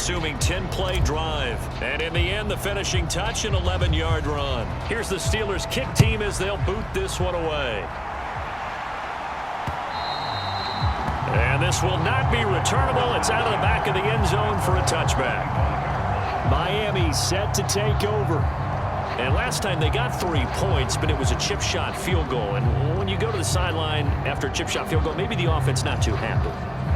unassuming 10-play drive. And in the end, the finishing touch, an 11-yard run. Here's the Steelers' kick team as they'll boot this one away. And this will not be returnable. It's out of the back of the end zone for a touchback. Miami set to take over. And last time they got 3 points, but it was a chip shot field goal. And when you go to the sideline after a chip shot field goal, maybe the offense not too happy.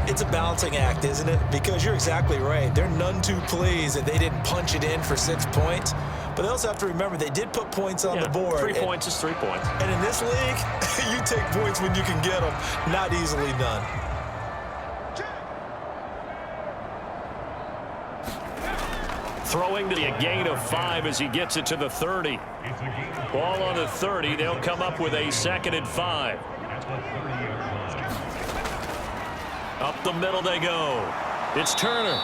It's a balancing act, isn't it? Because you're exactly right. They're none too pleased that they didn't punch it in for 6 points. But they also have to remember they did put points on the board. 3 points is 3 points. And in this league, you take points when you can get them. Not easily done. Throwing to a gain of 5 as he gets it to the 30. Ball on the 30. They'll come up with a 2nd and 5. Up the middle they go. It's Turner.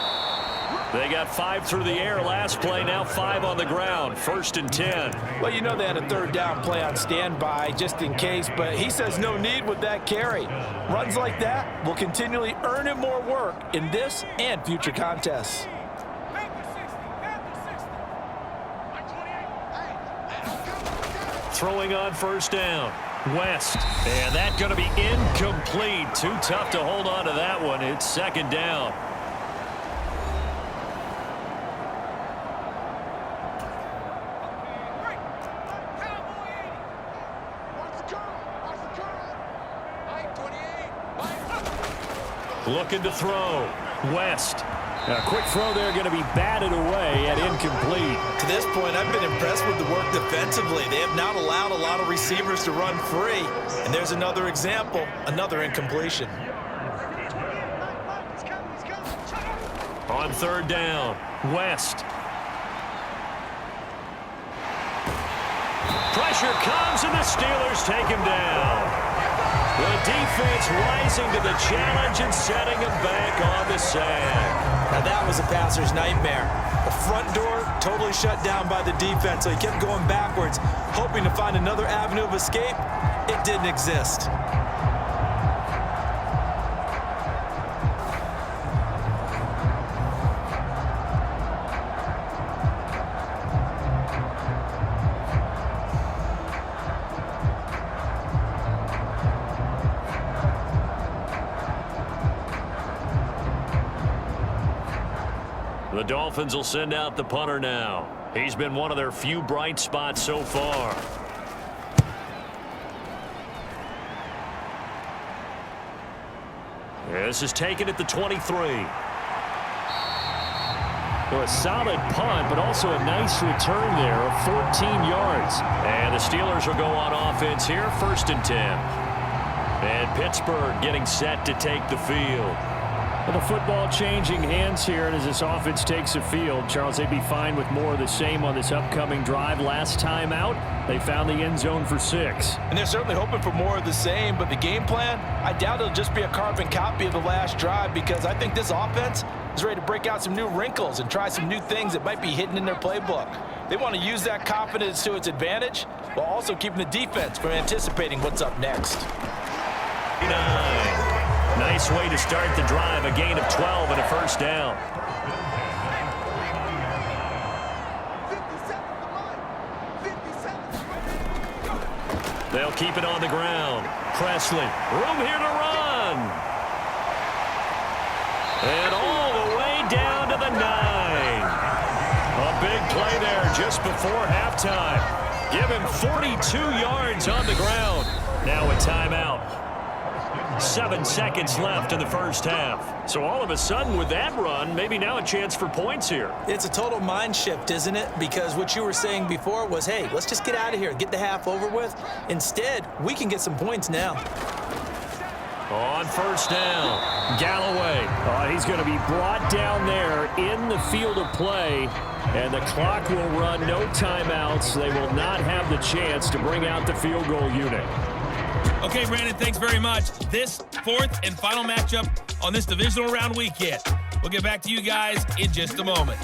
They got 5 through the air last play, now 5 on the ground. 1st and 10. Well, you know they had a 3rd down play on standby just in case, but he says no need with that carry. Runs like that will continually earn him more work in this and future contests. Throwing on 1st down. West. And that's going to be incomplete. Too tough to hold on to that one. It's 2nd down. Looking to throw. West. A quick throw there going to be batted away and incomplete. To this point, I've been impressed with the work defensively. They have not allowed a lot of receivers to run free. And there's another example, another incompletion. On 3rd down, West. Pressure comes and the Steelers take him down. The defense rising to the challenge and setting him back on the sack. Now that was a passer's nightmare. The front door totally shut down by the defense, so he kept going backwards, hoping to find another avenue of escape. It didn't exist. The Dolphins will send out the punter now. He's been one of their few bright spots so far. This is taken at the 23. Well, a solid punt, but also a nice return there of 14 yards. And the Steelers will go on offense here, 1st and 10. And Pittsburgh getting set to take the field. Well, the football changing hands here, and as this offense takes the field, Charles, they'd be fine with more of the same on this upcoming drive. Last time out, they found the end zone for 6. And they're certainly hoping for more of the same, but the game plan, I doubt it'll just be a carbon copy of the last drive, because I think this offense is ready to break out some new wrinkles and try some new things that might be hidden in their playbook. They want to use that confidence to its advantage while also keeping the defense from anticipating what's up next. 9. Nice way to start the drive, a gain of 12 and a 1st down. They'll keep it on the ground. Presley, room here to run. And all the way down to the 9. A big play there just before halftime. Give him 42 yards on the ground. Now a timeout. 7 seconds left in the 1st half. So all of a sudden with that run, maybe now a chance for points here. It's a total mind shift, isn't it? Because what you were saying before was, hey, let's just get out of here, get the half over with. Instead, we can get some points now. On 1st down, Galloway. He's going to be brought down there in the field of play, and the clock will run, no timeouts. They will not have the chance to bring out the field goal unit. Okay, Brandon, thanks very much. This 4th and final matchup on this divisional round weekend. We'll get back to you guys in just a moment.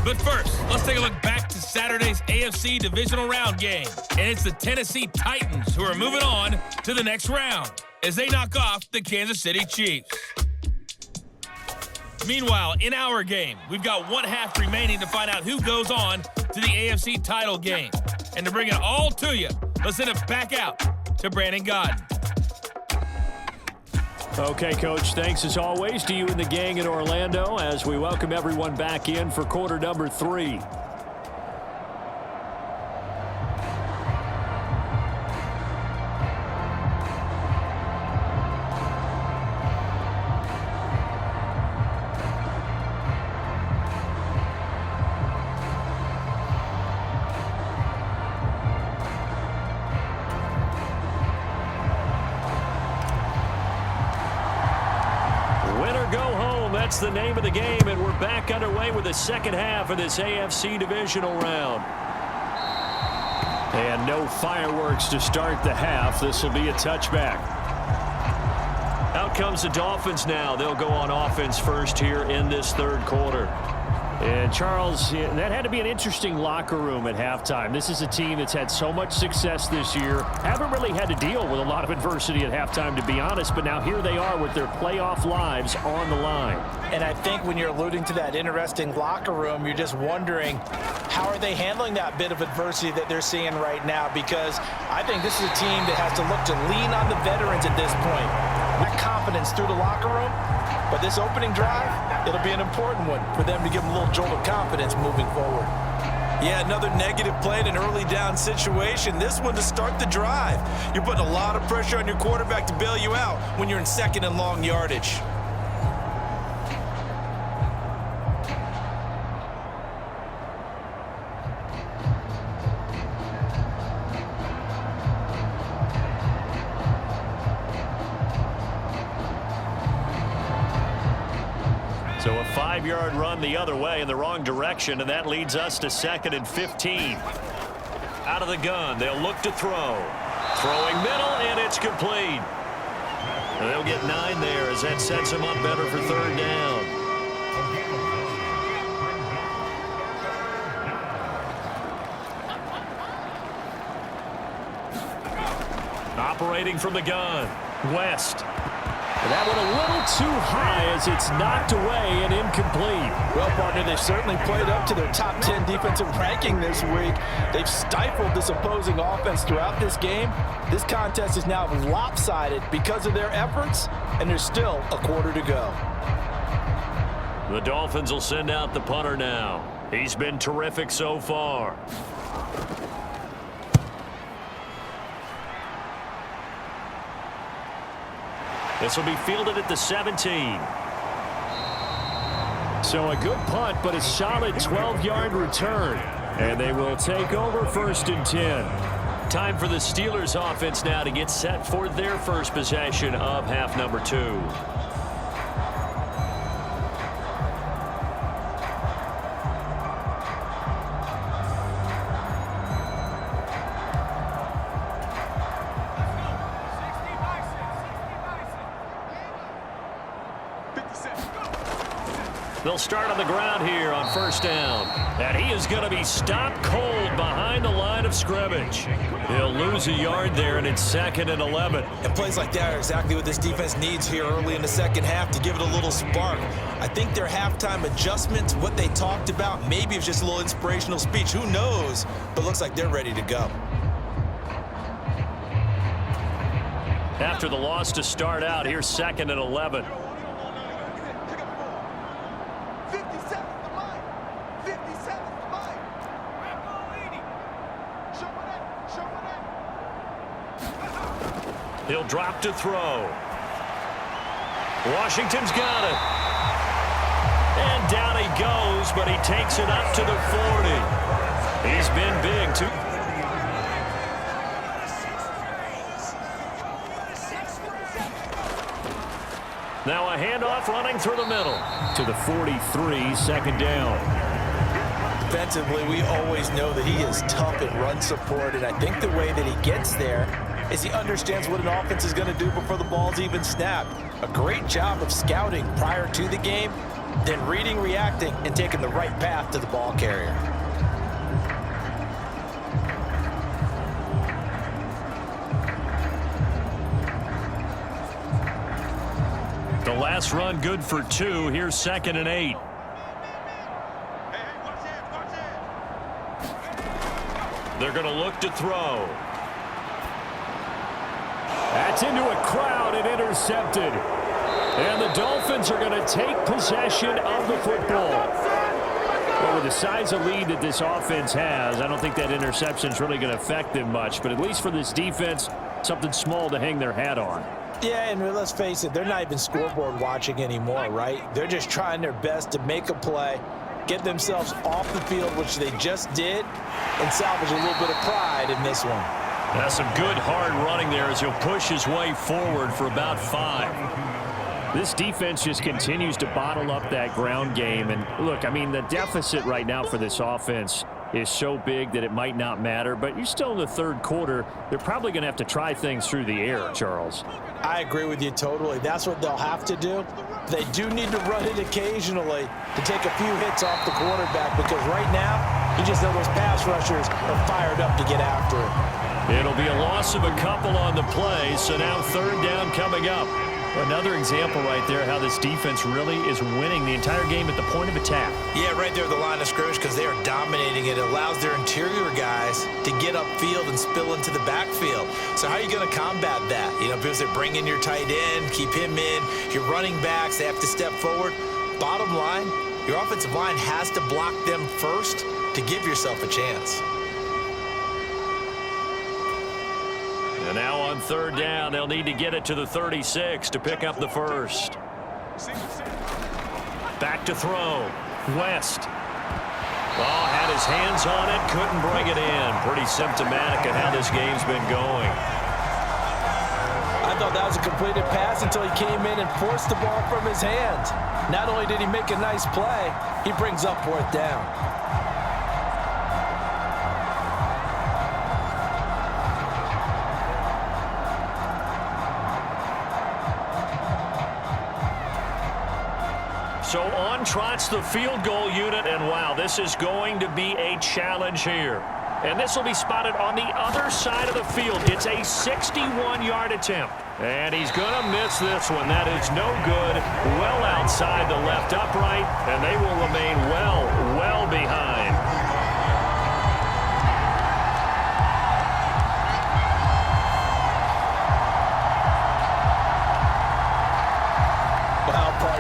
But first, let's take a look back to Saturday's AFC divisional round game. And it's the Tennessee Titans who are moving on to the next round as they knock off the Kansas City Chiefs. Meanwhile, in our game, we've got 1 half remaining to find out who goes on to the AFC title game. And to bring it all to you, let's send it back out to Brandon Godden. Okay, Coach, thanks as always to you and the gang in Orlando as we welcome everyone back in for quarter number 3. That's the name of the game, and we're back underway with the second half of this AFC divisional round. And no fireworks to start the half. This will be a touchback. Out comes the Dolphins now. They'll go on offense first here in this third quarter. And, Charles, that had to be an interesting locker room at halftime. This is a team that's had so much success this year. Haven't really had to deal with a lot of adversity at halftime, to be honest. But now here they are with their playoff lives on the line. And I think when you're alluding to that interesting locker room, you're just wondering, how are they handling that bit of adversity that they're seeing right now? Because I think this is a team that has to look to lean on the veterans at this point. That confidence through the locker room. But this opening drive, it'll be an important one for them to give them a little jolt of confidence moving forward. Yeah, another negative play in an early down situation. This one to start the drive. You're putting a lot of pressure on your quarterback to bail you out when you're in second and long yardage. So a 5-yard run the other way in the wrong direction, and that leads us to 2nd and 15. Out of the gun, they'll look to throw. Throwing middle, and it's complete. They'll get 9 there as that sets them up better for 3rd down. Operating from the gun, West. That one a little too high as it's knocked away and incomplete. Well, partner, they've certainly played up to their top 10 defensive ranking this week. They've stifled this opposing offense throughout this game. This contest is now lopsided because of their efforts, and there's still a quarter to go. The Dolphins will send out the punter now. He's been terrific so far. This will be fielded at the 17. So a good punt, but a solid 12-yard return. And they will take over 1st and 10. Time for the Steelers offense now to get set for their first possession of half number 2. They'll start on the ground here on 1st down. And he is going to be stopped cold behind the line of scrimmage. He'll lose a yard there, and it's 2nd and 11. And plays like that are exactly what this defense needs here early in the second half to give it a little spark. I think their halftime adjustments, what they talked about, maybe it's just a little inspirational speech. Who knows? But looks like they're ready to go. After the loss to start out, here's 2nd and 11. He'll drop to throw. Washington's got it. And down he goes, but he takes it up to the 40. He's been big, too. Now a handoff running through the middle to the 43, 2nd down. Defensively, we always know that he is tough in run support, and I think the way that he gets there is he understands what an offense is going to do before the ball's even snapped. A great job of scouting prior to the game, then reading, reacting, and taking the right path to the ball carrier. The last run good for 2. Here's 2nd and 8. They're going to look to throw. That's into a crowd and intercepted. And the Dolphins are going to take possession of the football. Well, with the size of lead that this offense has, I don't think that interception is really going to affect them much. But at least for this defense, something small to hang their hat on. Yeah, and let's face it, they're not even scoreboard watching anymore, right? They're just trying their best to make a play, get themselves off the field, which they just did, and salvage a little bit of pride in this one. That's some good hard running there as he'll push his way forward for about 5. This defense just continues to bottle up that ground game. And look, I mean, the deficit right now for this offense is so big that it might not matter. But you're still in the third quarter. They're probably going to have to try things through the air, Charles. I agree with you totally. That's what they'll have to do. They do need to run it occasionally to take a few hits off the quarterback, because right now, you just know those pass rushers are fired up to get after it. It'll be a loss of a couple on the play, so now 3rd down coming up. Another example right there how this defense really is winning the entire game at the point of attack. Yeah, right there at the line of scrimmage, because they are dominating it. It allows their interior guys to get upfield and spill into the backfield. So how are you going to combat that? You know, because they bring in your tight end, keep him in. Your running backs, they have to step forward. Bottom line, your offensive line has to block them first to give yourself a chance. And now on 3rd down, they'll need to get it to the 36 to pick up the first. Back to throw. West. Oh, had his hands on it, couldn't bring it in. Pretty symptomatic of how this game's been going. I thought that was a completed pass until he came in and forced the ball from his hands. Not only did he make a nice play, he brings up 4th down. So on trots the field goal unit, and wow, this is going to be a challenge here. And this will be spotted on the other side of the field. It's a 61-yard attempt. And he's going to miss this one. That is no good. Well outside the left upright, and they will remain well behind.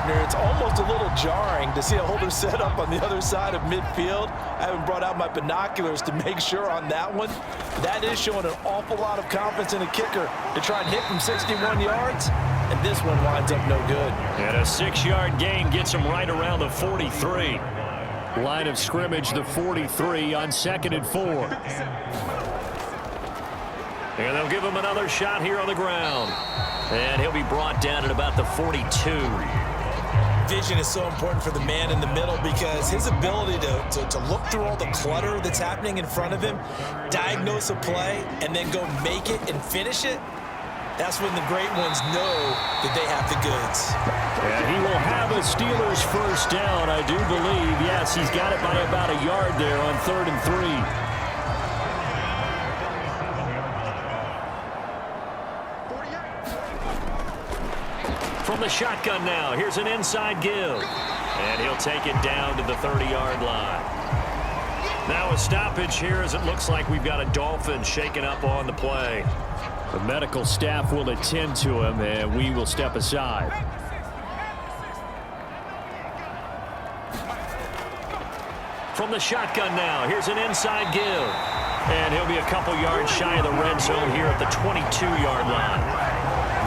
It's almost a little jarring to see a holder set up on the other side of midfield. I haven't brought out my binoculars to make sure on that one. That is showing an awful lot of confidence in a kicker to try and hit from 61 yards, and this one winds up no good. And a 6-yard gain gets him right around the 43. Line of scrimmage, the 43 on 2nd and 4. And they'll give him another shot here on the ground. And he'll be brought down at about the 42. Vision is so important for the man in the middle, because his ability to look through all the clutter that's happening in front of him, diagnose a play, and then go make it and finish it, that's when the great ones know that they have the goods. And he will have a Steelers first down, I do believe. Yes, he's got it by about a yard there on 3rd and 3. From the shotgun now, here's an inside give. And he'll take it down to the 30-yard line. Now a stoppage here, as it looks like we've got a Dolphin shaken up on the play. The medical staff will attend to him, and we will step aside. From the shotgun now, here's an inside give. And he'll be a couple yards shy of the red zone here at the 22-yard line.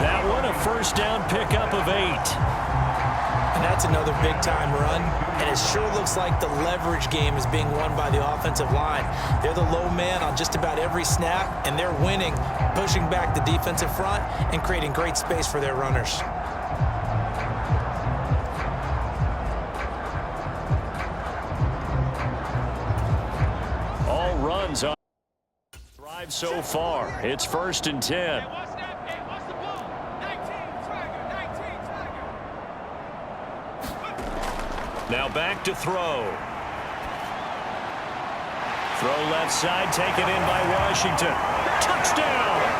That one, a first down pickup of 8. And that's another big-time run. And it sure looks like the leverage game is being won by the offensive line. They're the low man on just about every snap, and they're winning, pushing back the defensive front and creating great space for their runners. All runs on drive so far. It's 1st and 10. Now back to throw. Throw left side, taken in by Washington. Touchdown!